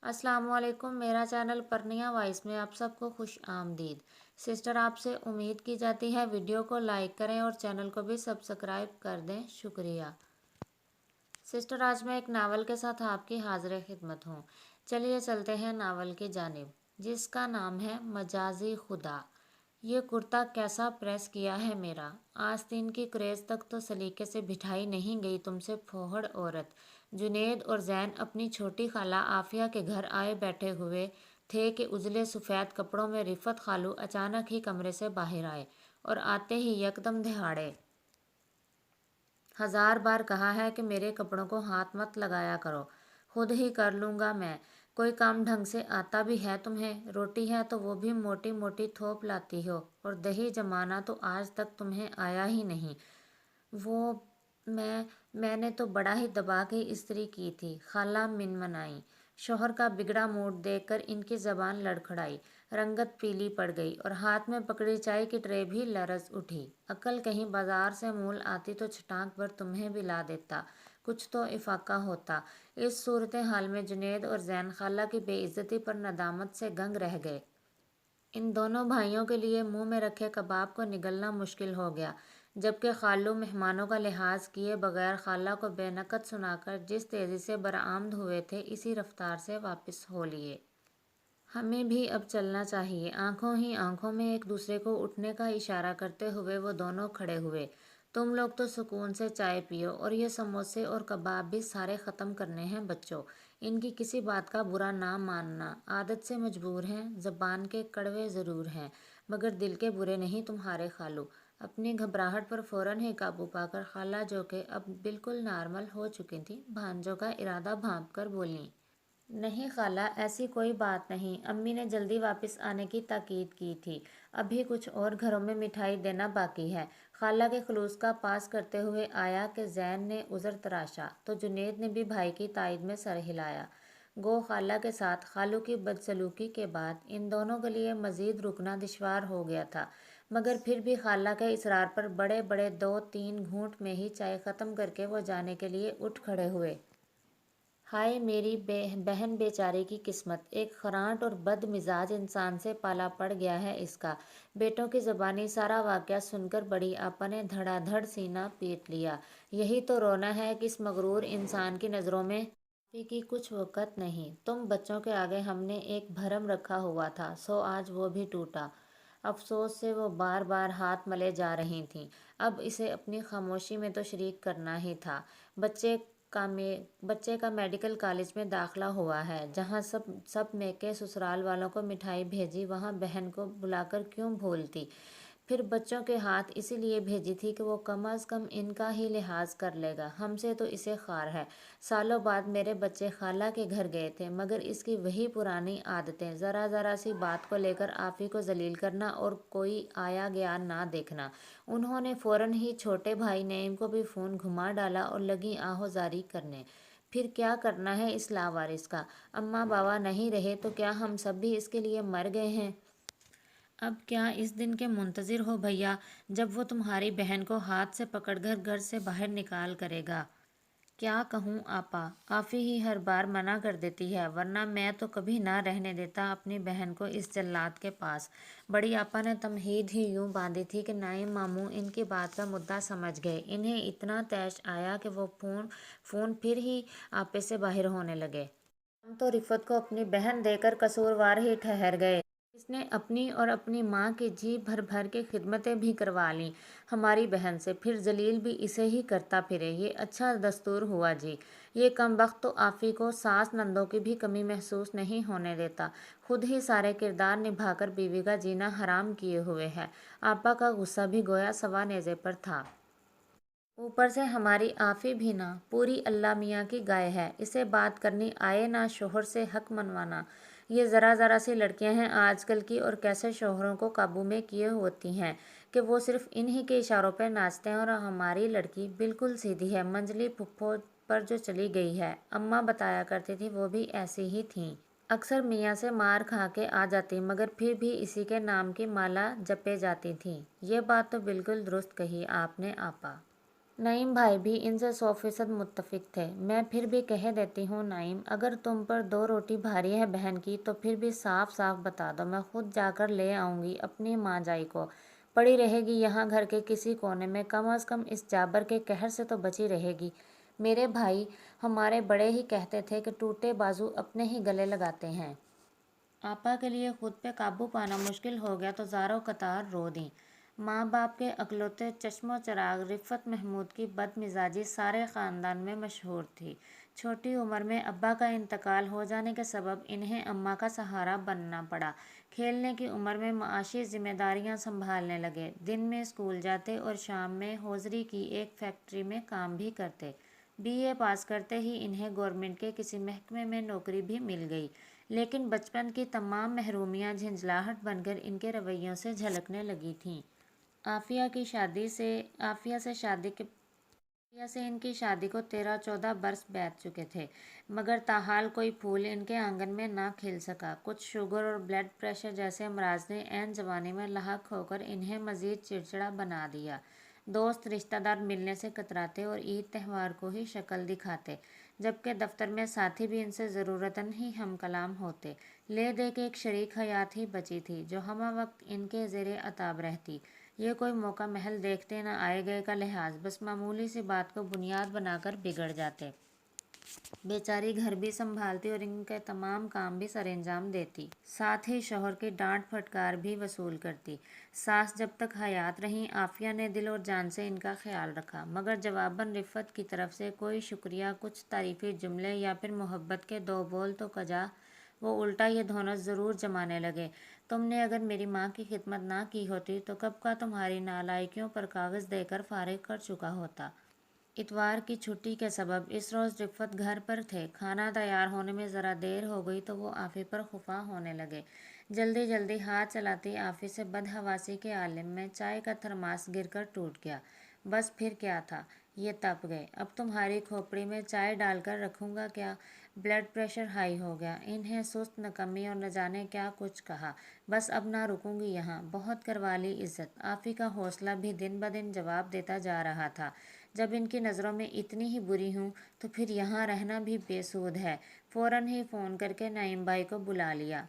अस्सलाम वालेकुम। मेरा चैनल परनिया वॉइस में आप सबको खुश आमदीद। सिस्टर, आपसे उम्मीद की जाती है वीडियो को लाइक करें और चैनल को भी सब्सक्राइब कर दें। शुक्रिया। सिस्टर, आज मैं एक नावल के साथ आपकी हाजिर खिदमत हूँ। चलिए चलते हैं नावल की जानिब, जिसका नाम है मजाजी खुदा। ये कुर्ता कैसा प्रेस किया है मेरा, आस्तीन की क्रेज तक तो सलीके से बिठाई नहीं गई तुमसे फोहड़ औरत। जुनेद और जैन अपनी छोटी खाला आफिया के घर आए बैठे हुए थे कि उजले सफ़ेद कपड़ों में रिफत खालू अचानक ही कमरे से बाहर आए और आते ही यकदम दहाड़े, 1000 बार कहा है कि मेरे कपड़ों को हाथ मत लगाया करो, खुद ही कर लूँगा मैं। कोई काम ढंग से आता भी है तुम्हें? रोटी है तो वो भी मोटी मोटी थोप लाती हो, और दही जमाना तो आज तक तुम्हें आया ही नहीं। वो मैंने तो बड़ा ही दबा के इस्त्री की थी, खाला मिनमनाई। शौहर का बिगड़ा मूड देखकर इनकी जबान लड़खड़ाई, रंगत पीली पड़ गई और हाथ में पकड़ी चाय की ट्रे भी लरज उठी। अक्ल कहीं बाजार से मूल आती तो छटाक भर तुम्हें भी ला देता, कुछ तो इफाका होता। इस सूरत हाल में जुनेद और जैन खाला की बेइज्जती पर नदामत से गंग रह गए। इन दोनों भाइयों के लिए मुंह में रखे कबाब को निगलना मुश्किल हो गया, जबकि खालू मेहमानों का लिहाज किए बगैर खाला को बेनकत सुनाकर जिस तेज़ी से बरामद हुए थे, इसी रफ्तार से वापस हो लिए। हमें भी अब चलना चाहिए। आंखों ही आंखों में एक दूसरे को उठने का इशारा करते हुए वो दोनों खड़े हुए। तुम लोग तो सुकून से चाय पियो, और ये समोसे और कबाब भी सारे ख़त्म करने हैं बच्चों। इनकी किसी बात का बुरा ना मानना, आदत से मजबूर हैं, ज़बान के कड़वे ज़रूर हैं, मगर दिल के बुरे नहीं तुम्हारे खालू। अपनी घबराहट पर फ़ौरन ही काबू पाकर खाला, जो कि अब बिल्कुल नॉर्मल हो चुकी थी, भांजों का इरादा भांप कर बोलीं। नहीं खाला, ऐसी कोई बात नहीं। अम्मी ने जल्दी वापस आने की ताकीद की थी। अभी कुछ और घरों में मिठाई देना बाकी है। खाला के खलूस का पास करते हुए आया कि जैन ने उज़र तराशा, तो जुनेद ने भी भाई की तायद में सर हिलाया। गो खाला के साथ खालू की बदसलूकी के बाद इन दोनों के लिए मज़ीद रुकना दुश्वार हो गया था, मगर फिर भी खाला के इसरार पर बड़े बड़े 2-3 घूंट में ही चाय ख़त्म करके वो जाने के लिए उठ खड़े हुए। हाय मेरी बहन बेचारी की किस्मत, एक खरांट और बदमिजाज इंसान से पाला पड़ गया है इसका। बेटों की ज़बानी सारा वाक़या सुनकर बड़ी आपा ने धड़ाधड़ सीना पीट लिया। यही तो रोना है कि इस मगरूर इंसान की नज़रों में आपी की कुछ वक़्त नहीं। तुम बच्चों के आगे हमने एक भरम रखा हुआ था, सो आज वो भी टूटा। अफसोस से वो बार बार हाथ मले जा रही थीं। अब इसे अपनी खामोशी में तो शरीक करना ही था। बच्चे का मेडिकल कॉलेज में दाखिला हुआ है। जहाँ सब मैके ससुराल वालों को मिठाई भेजी, वहाँ बहन को बुलाकर क्यों भूलती। फिर बच्चों के हाथ इसीलिए भेजी थी कि वो कम अज़ कम इनका ही लिहाज कर लेगा। हमसे तो इसे ख़ार है। सालों बाद मेरे बच्चे खाला के घर गए थे, मगर इसकी वही पुरानी आदतें, ज़रा ज़रा सी बात को लेकर आप ही को जलील करना और कोई आया गया ना देखना। उन्होंने फ़ौरन ही छोटे भाई नईम को भी फ़ोन घुमा डाला और लगी आहोजारी करने। फिर क्या करना है इस लावारिस का? अम्मा बाबा नहीं रहे तो क्या हम सब भी इसके लिए मर गए हैं? अब क्या इस दिन के मुंतज़िर हो भैया, जब वो तुम्हारी बहन को हाथ से पकड़कर घर से बाहर निकाल करेगा? क्या कहूँ आपा, आफ़ी ही हर बार मना कर देती है, वरना मैं तो कभी ना रहने देता अपनी बहन को इस जल्लाद के पास। बड़ी आपा ने तमहीद ही यूँ बांधी थी कि नाइम मामू इनकी बात का मुद्दा समझ गए। इन्हें इतना तैश आया कि वो फ़ोन फिर ही आपे से बाहर होने लगे। हम तो रिफत को अपनी बहन देकर कसूरवार ही ठहर गए। इसने अपनी और अपनी माँ की जी भर भर के खिदमतें भी करवा लीं हमारी बहन से, फिर जलील भी इसे ही करता फिरे। ये अच्छा दस्तूर हुआ जी। ये कमबख्त तो आफ़ी को सास नंदों की भी कमी महसूस नहीं होने देता, खुद ही सारे किरदार निभाकर बीवी का जीना हराम किए हुए है। आपा का गुस्सा भी गोया सवा नेज़े पर था। ऊपर से हमारी आफ़ी भी ना पूरी अल्लाह मियाँ की गाय है, इसे बात करनी आए ना शोहर से हक मनवाना। ये ज़रा ज़रा सी लड़कियां हैं आजकल की, और कैसे शोहरों को काबू में किए होती हैं कि वो सिर्फ इन्हीं के इशारों पर नाचते हैं। और हमारी लड़की बिल्कुल सीधी है, मंजली फुफ्फो पर जो चली गई है, अम्मा बताया करती थी, वो भी ऐसी ही थी। अक्सर मियाँ से मार खा के आ जाती, मगर फिर भी इसी के नाम की माला जपे जाती थी। ये बात तो बिल्कुल दुरुस्त कही आपने आपा। नईम भाई भी इनसे 100% मुत्तफिक थे। मैं फिर भी कह देती हूँ नईम, अगर तुम पर 2 रोटी भारी है बहन की तो फिर भी साफ साफ बता दो, मैं खुद जाकर ले आऊँगी अपनी माँ जाई को। पड़ी रहेगी यहाँ घर के किसी कोने में, कम अज़ कम इस जाबर के कहर से तो बची रहेगी। मेरे भाई हमारे बड़े ही कहते थे कि टूटे बाजू अपने ही गले लगाते हैं। आपा के लिए खुद पे काबू पाना मुश्किल हो गया तो ज़ारों कतार रो दी। माँ बाप के अकलौते चश्मो चराग रिफ़त महमूद की बदमिजाजी सारे ख़ानदान में मशहूर थी। छोटी उम्र में अब्बा का इंतकाल हो जाने के सबब इन्हें अम्मा का सहारा बनना पड़ा। खेलने की उम्र में माशी जिम्मेदारियां संभालने लगे। दिन में स्कूल जाते और शाम में हौजरी की एक फैक्ट्री में काम भी करते। बीए पास करते ही इन्हें गवर्नमेंट के किसी महकमे में नौकरी भी मिल गई, लेकिन बचपन की तमाम महरूमियां झंझलाहट बनकर इनके रवैयों से झलकने लगी थीं। आफिया की शादी से आफिया से शादी के आफिया से इनकी शादी को 13-14 बरस बीत चुके थे, मगर ताहाल कोई फूल इनके आंगन में ना खिल सका। कुछ शुगर और ब्लड प्रेशर जैसे अमराज ने ऐन जवानी में लाहक होकर इन्हें मजीद चिड़चिड़ा बना दिया। दोस्त रिश्तेदार मिलने से कतराते और ईद त्यौहार को ही शक्ल दिखाते, जबकि दफ्तर में साथी भी इनसे ज़रूरतन ही हम कलाम होते। ले दे के एक शरीक हयात ही बची थी जो हमा वक्त इनके ज़ेरे अताब रहती। ये कोई मौका महल देखते न आए गए का लिहाज, बस मामूली सी बात को बुनियाद बनाकर बिगड़ जाते। बेचारी घर भी संभालती और इनके तमाम काम भी सरअंजाम देती, साथ ही शौहर की डांट फटकार भी वसूल करती। सास जब तक हयात रहीं आफिया ने दिल और जान से इनका ख्याल रखा, मगर जवाबन रिफ़त की तरफ से कोई शुक्रिया, कुछ तारीफ़ी जुमले या फिर मोहब्बत के 2 बोल तो कजा वो उल्टा ये धौंस ज़रूर जमाने लगे, तुमने अगर मेरी माँ की खिदमत ना की होती तो कब का तुम्हारी नालायकियों पर कागज़ देकर फारिग कर चुका होता। इतवार की छुट्टी के सबब इस रोज़ रिफ़त घर पर थे। खाना तैयार होने में ज़रा देर हो गई तो वो आफ़ी पर खुफा होने लगे। जल्दी जल्दी हाथ चलाती आफ़ी से बदहवासी के आलम में चाय का थर्मास गिरकर टूट गया। बस फिर क्या था, ये तप गए। अब तुम्हारी खोपड़ी में चाय डालकर रखूँगा क्या? ब्लड प्रेशर हाई हो गया। इन्हें सुस्त नकम्मी और न जाने क्या कुछ कहा। बस अब ना रुकूंगी यहाँ, बहुत करवा ली इज्जत। आफ़ी का हौसला भी दिन ब दिन जवाब देता जा रहा था। जब इनकी नज़रों में इतनी ही बुरी हूँ तो फिर यहाँ रहना भी बेसूद है। फ़ौरन ही फ़ोन करके नईम भाई को बुला लिया।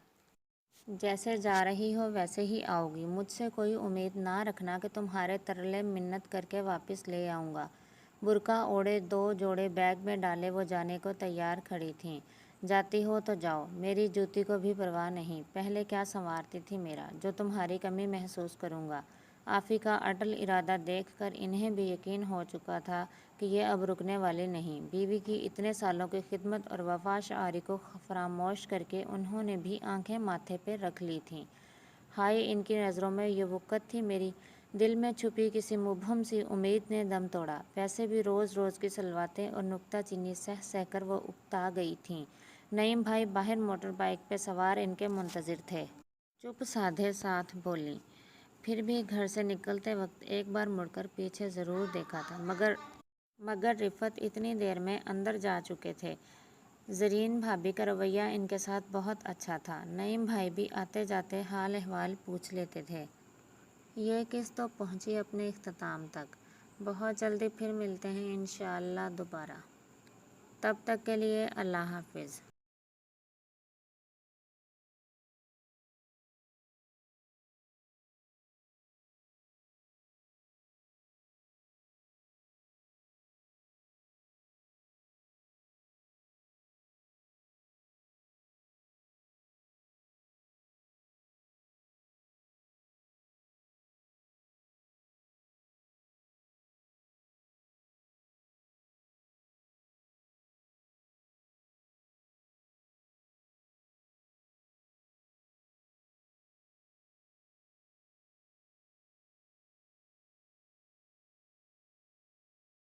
जैसे जा रही हो वैसे ही आओगी, मुझसे कोई उम्मीद ना रखना कि तुम्हारे तरले मिन्नत करके वापस ले आऊँगा। बुर्का ओढ़े 2 जोड़े बैग में डाले वो जाने को तैयार खड़ी थीं। जाती हो तो जाओ, मेरी जूती को भी परवाह नहीं। पहले क्या संवारती थी मेरा, जो तुम्हारी कमी महसूस करूँगा। आफ़ी का अटल इरादा देखकर इन्हें भी यकीन हो चुका था कि ये अब रुकने वाली नहीं। बीवी की इतने सालों की खिदमत और वफा शारी को फरामोश करके उन्होंने भी आंखें माथे पर रख ली थीं। हाय, इनकी नज़रों में ये वक़्त थी मेरी। दिल में छुपी किसी मुबहम सी उम्मीद ने दम तोड़ा। वैसे भी रोज़ रोज़ की सलवातें और नुक्ताचीनी सह सह कर वो उकता गई थीं। नईम भाई बाहर मोटर बाइक पे सवार इनके मुंतज़िर थे। चुप साधे साथ बोली, फिर भी घर से निकलते वक्त एक बार मुड़कर पीछे ज़रूर देखा था, मगर रिफ़त इतनी देर में अंदर जा चुके थे। ज़रीन भाभी का रवैया इनके साथ बहुत अच्छा था। नईम भाई भी आते जाते हाल अहवाल पूछ लेते थे। ये किस्त तो पहुंची अपने इख्तिताम तक। बहुत जल्दी फिर मिलते हैं इंशाअल्लाह दोबारा। तब तक के लिए अल्लाह हाफिज़।